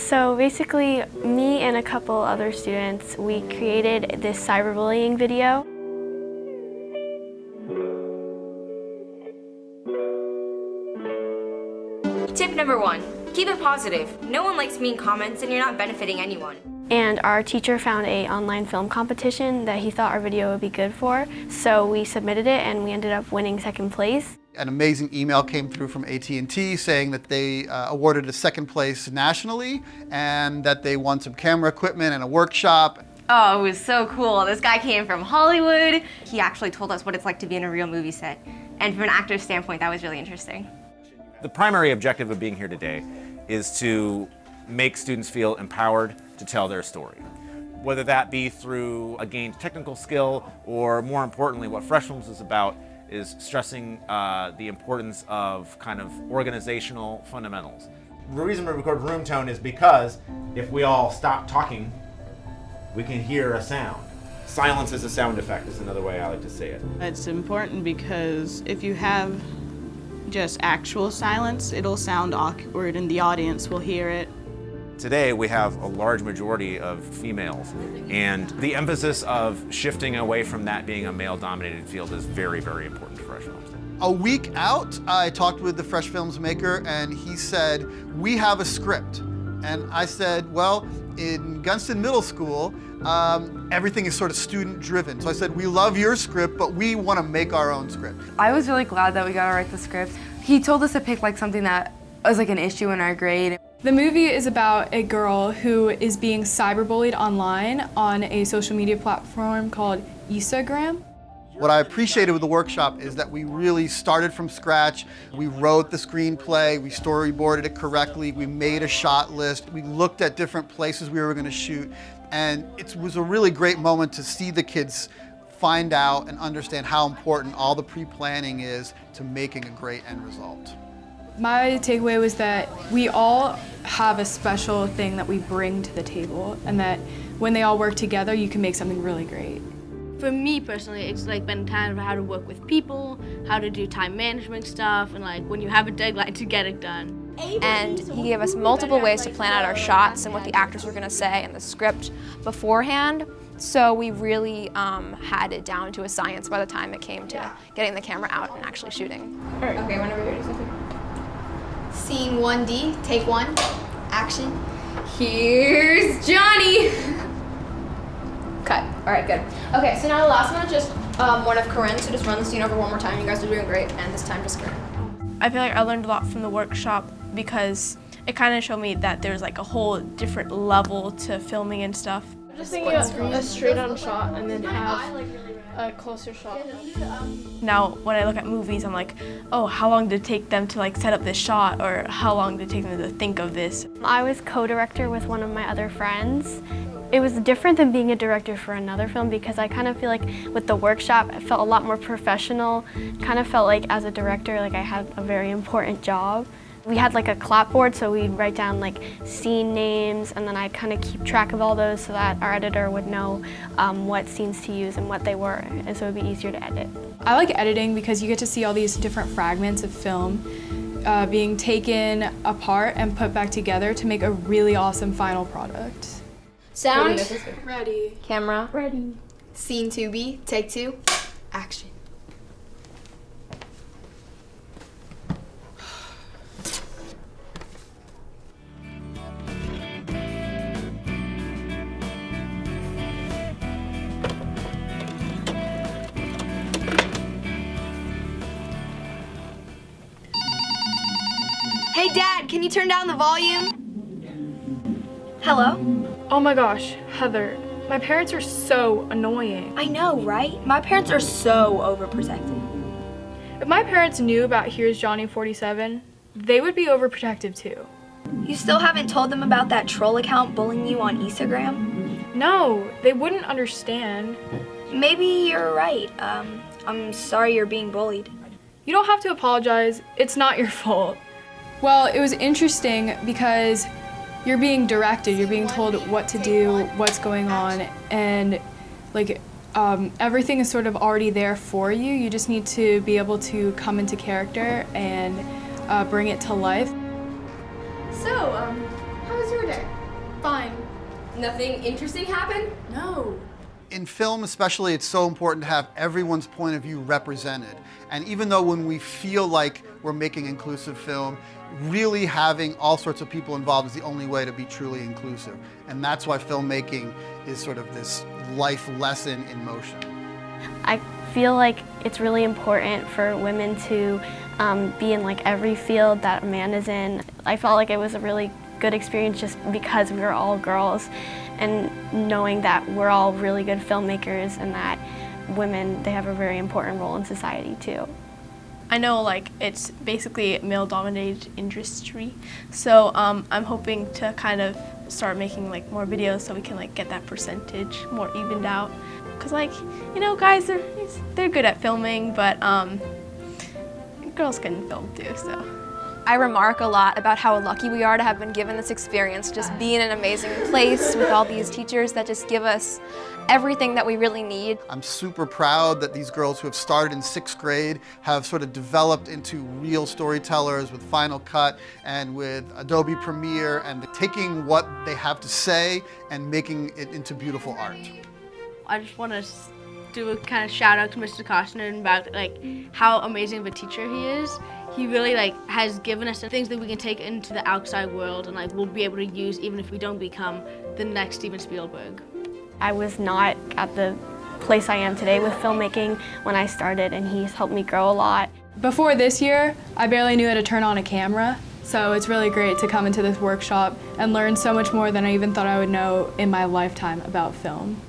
So basically, me and a couple other students, we created this cyberbullying video. Tip number 1, keep it positive. No one likes mean comments and you're not benefiting anyone. And our teacher found an online film competition that he thought our video would be good for, so we submitted it and we ended up winning 2nd place. An amazing email came through from AT&T saying that they awarded us 2nd place nationally and that they won some camera equipment and a workshop. Oh, it was so cool. This guy came from Hollywood. He actually told us what it's like to be in a real movie set. And from an actor's standpoint, that was really interesting. The primary objective of being here today is to make students feel empowered to tell their story. Whether that be through a gained technical skill or, more importantly, what Fresh Films is about is stressing the importance of kind of organizational fundamentals. The reason we record room tone is because if we all stop talking, we can hear a sound. Silence is a sound effect is another way I like to say it. It's important because if you have just actual silence, it'll sound awkward and the audience will hear it. Today we have a large majority of females, and the emphasis of shifting away from that being a male-dominated field is very, very important to Fresh Films. A week out, I talked with the Fresh Films maker and he said, we have a script. And I said, well, in Gunston Middle School, everything is sort of student driven. So I said, we love your script, but we want to make our own script. I was really glad that we got to write the script. He told us to pick like something that was like an issue in our grade. The movie is about a girl who is being cyberbullied online on a social media platform called Instagram. What I appreciated with the workshop is that we really started from scratch. We wrote the screenplay, we storyboarded it correctly, we made a shot list, we looked at different places we were going to shoot, and it was a really great moment to see the kids find out and understand how important all the pre-planning is to making a great end result. My takeaway was that we all have a special thing that we bring to the table, and that when they all work together, you can make something really great. For me personally, it's like been kind of how to work with people, how to do time management stuff, and like when you have a deadline to get it done. And he gave us multiple ways to plan out our shots and what the actors were going to say and the script beforehand. So we really had it down to a science by the time it came to getting the camera out and actually shooting. All right. Okay, whenever you're ready. Scene 1D, take 1, action. Here's Johnny. Cut. All right, good. Okay, so now the last one is just one of Corinne, so just run the scene over one more time. You guys are doing great, and this time just Corinne. I feel like I learned a lot from the workshop because it kind of showed me that there's like a whole different level to filming and stuff. Just thinking a straight-on shot and then have a closer shot. Now, when I look at movies, I'm like, oh, how long did it take them to like set up this shot, or how long did it take them to think of this? I was co-director with one of my other friends. It was different than being a director for another film because I kind of feel like with the workshop, it felt a lot more professional. Kind of felt like as a director, like I had a very important job. We had like a clapboard, so we'd write down like scene names, and then I'd kind of keep track of all those so that our editor would know what scenes to use and what they were, and so it would be easier to edit. I like editing because you get to see all these different fragments of film being taken apart and put back together to make a really awesome final product. Sound. Ready. Camera. Ready. Scene 2B, take 2, action. Hey, Dad, can you turn down the volume? Hello? Oh my gosh, Heather, my parents are so annoying. I know, right? My parents are so overprotective. If my parents knew about Here's Johnny 47, they would be overprotective too. You still haven't told them about that troll account bullying you on Instagram? No, they wouldn't understand. Maybe you're right. I'm sorry you're being bullied. You don't have to apologize, it's not your fault. Well, it was interesting because you're being directed, you're being told what to do, what's going on, and like everything is sort of already there for you. You just need to be able to come into character and bring it to life. So, How was your day? Fine. Nothing interesting happened? No. In film especially, it's so important to have everyone's point of view represented. And even though when we feel like we're making inclusive film, really having all sorts of people involved is the only way to be truly inclusive. And that's why filmmaking is sort of this life lesson in motion. I feel like it's really important for women to be in like every field that a man is in. I felt like it was a really good experience just because we were all girls, and knowing that we're all really good filmmakers and that women, they have a very important role in society too. I know like it's basically a male-dominated industry, so I'm hoping to kind of start making like more videos so we can like get that percentage more evened out. Cause like, you know, guys, they're good at filming, but girls can film too, so. I remark a lot about how lucky we are to have been given this experience, just be in an amazing place with all these teachers that just give us everything that we really need. I'm super proud that these girls who have started in 6th grade have sort of developed into real storytellers with Final Cut and with Adobe Premiere, and taking what they have to say and making it into beautiful art. I just want to do a kind of shout out to Mr. Costner about like how amazing of a teacher he is. He really like has given us things that we can take into the outside world and like we'll be able to use even if we don't become the next Steven Spielberg. I was not at the place I am today with filmmaking when I started, and he's helped me grow a lot. Before this year, I barely knew how to turn on a camera, so it's really great to come into this workshop and learn so much more than I even thought I would know in my lifetime about film.